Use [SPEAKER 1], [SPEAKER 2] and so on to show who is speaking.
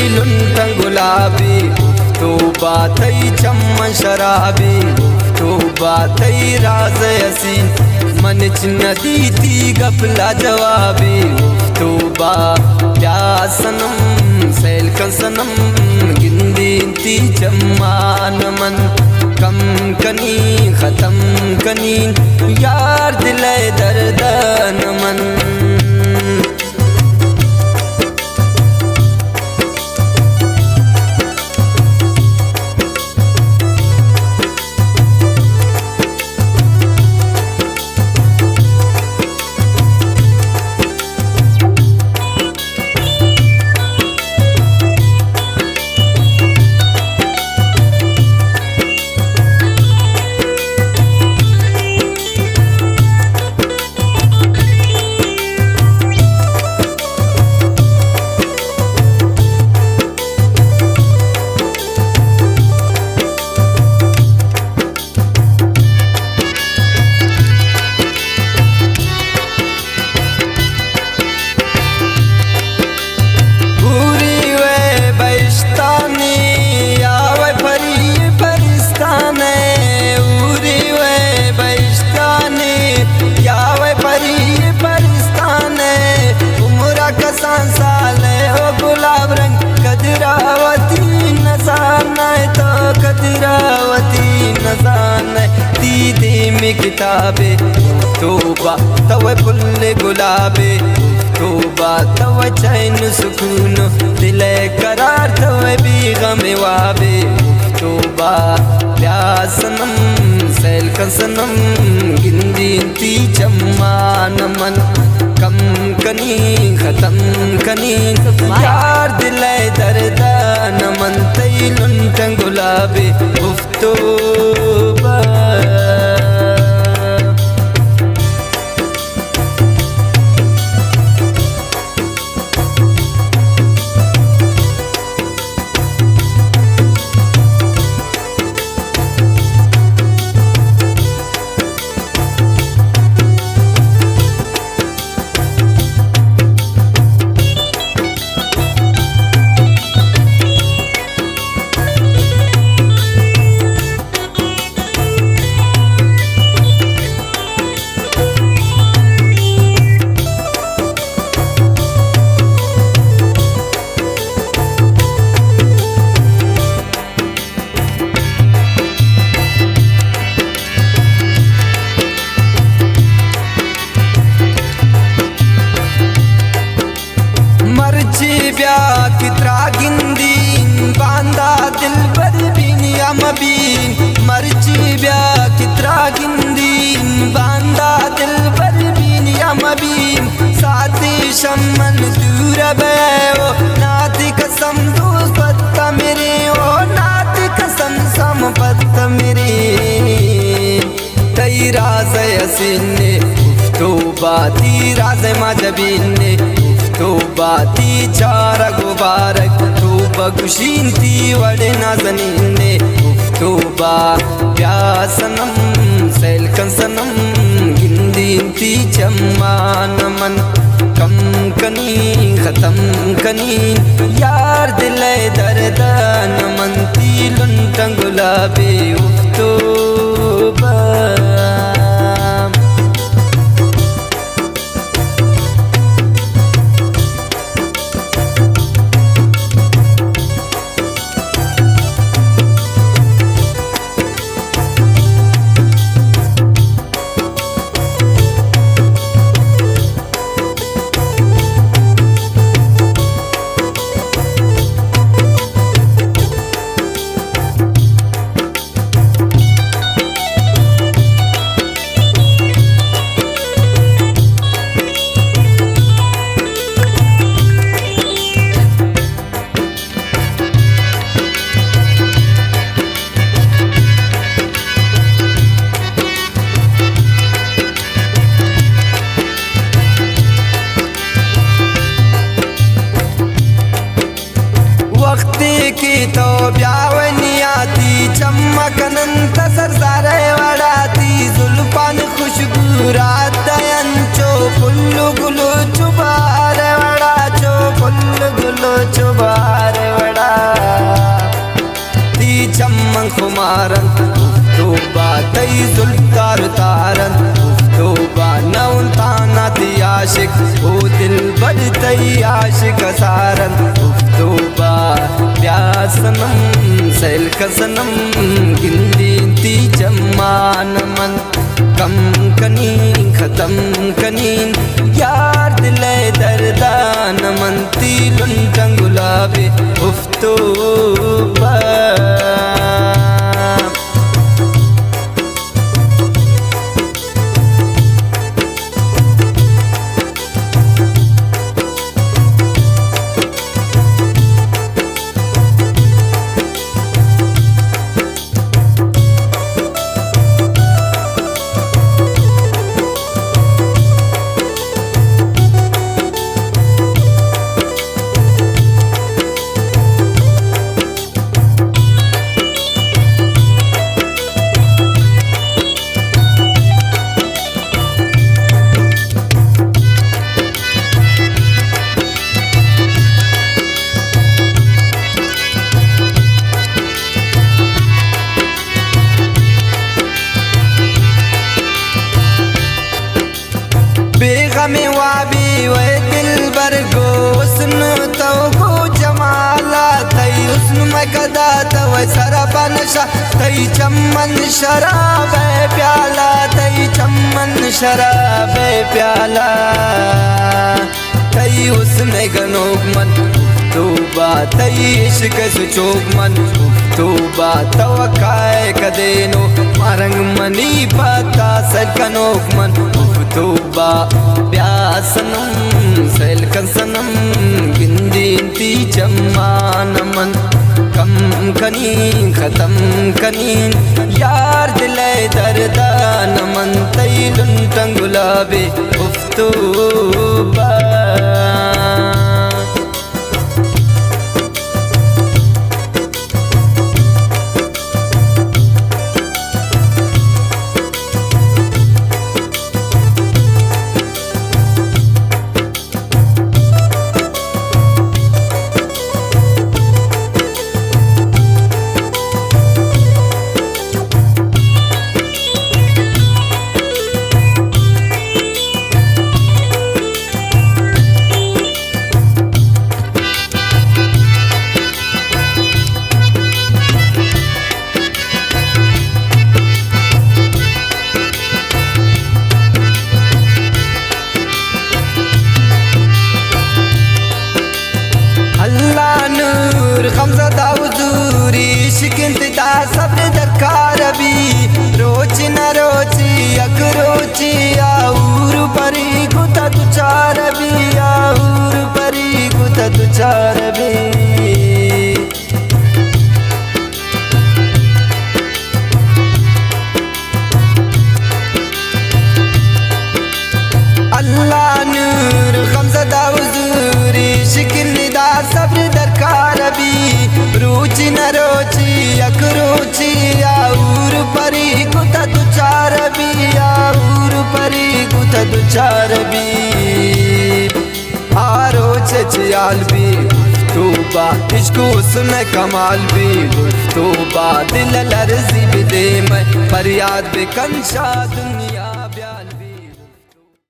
[SPEAKER 1] लुंटन गुलाबी तो बातई चम्मन शराबी तो बातई राज हसीन मन नदी ती गफला जवाबी तो बा सनम सैल का सनम गिंदी ती चम्मान मन कम कनी खत्म कनी यार दिले दर्दन मन। किताबे तोबा तव फुल गुलाबे तोबा तव चैन सुकून दिल करार तव भी गम वाबे तोबा सनम सैल का सनम गिंदी ती चम्मान मन कम कनी खत्म कनी यार दिल दर्दन मन तई लुंटन गुलाबे तोबा। कितरा गिंदी बांदा दिल बर बिनिया मबीन मर्जी ब्या कितरा गिंदी बांदा दिल बर बिनिया मबीन साथी शमन दूर बयो नाती कसम दोस्त पत्ता मेरे ओ नाती कसम सम पत्ता मेरे तई राज हसीने तो बाती राज मजबीने तो बाती चारा गुबारक तो बगुशीन ती वड़े नाजनीने तो बा सनम सैल का सनम गिंदी ती चम्मान मन कम कनी खत्म कनी यार दिल दर्दन मन ती लुंटन गुलाबे तोबा। तो ब्यावनियाती चमकनंत सरसारे वडाती जुल्फान खुशबू रात दयंचो फुल्लु गुलु चुबारे वडाचो फुल्लु गुलु चुबारे खुमारन गुफ्तोबा तई जुल्तार तारन गुफ्तोबा नौन ताना ती आशिक ओ दिल बर तई आशिक सारन गुफ्तोबा प्यासनम सैल कसनम गिंदी ती जम्मान मन कम कनीन खत्म कनीन यार दिले दर्दान मनती लुंटन गुलाबी गुफ्तोबा बेगमे वाबी वे दिल बर गो हुस्न तो गो जमाला तई हुस्न में कदा तव सरबा नशा तई चमन शराब प्याला तई चमन शराब प्याला तई हुस्न गनोक मन गुफ्तोबा तई इश्क सुचोक मन गुफ्तोबा तवकाए कदेनो मारंग मनी पता सलकनोक मन गुफ्तोबा प्यासनम सैल कसनम गिंदी ती जम्मान मन कम कनीन खत्म कनीन यार दिले दर्दान मन तई लुंटन गुलाबी गुफ्तोबा सब्र दरकार भी रोची न रोची अग रोची आऊर परी गुता तुचार भी आऊर परी गुता तुचार भी अल्लाह नूर खमज़दा हुजूरी शिकिन निदा सब्र दरकार भी रोची न रोची अग रोची आऊर परी गुता तुचार भी आऊर परी गुता तुचार भी आरो चचियाल भी गुफ्तोबा इश्को सुन कमाल भी गुफ्तोबा दिल लर्जी भी दे मैं फरियाद भी कंशा दुनिया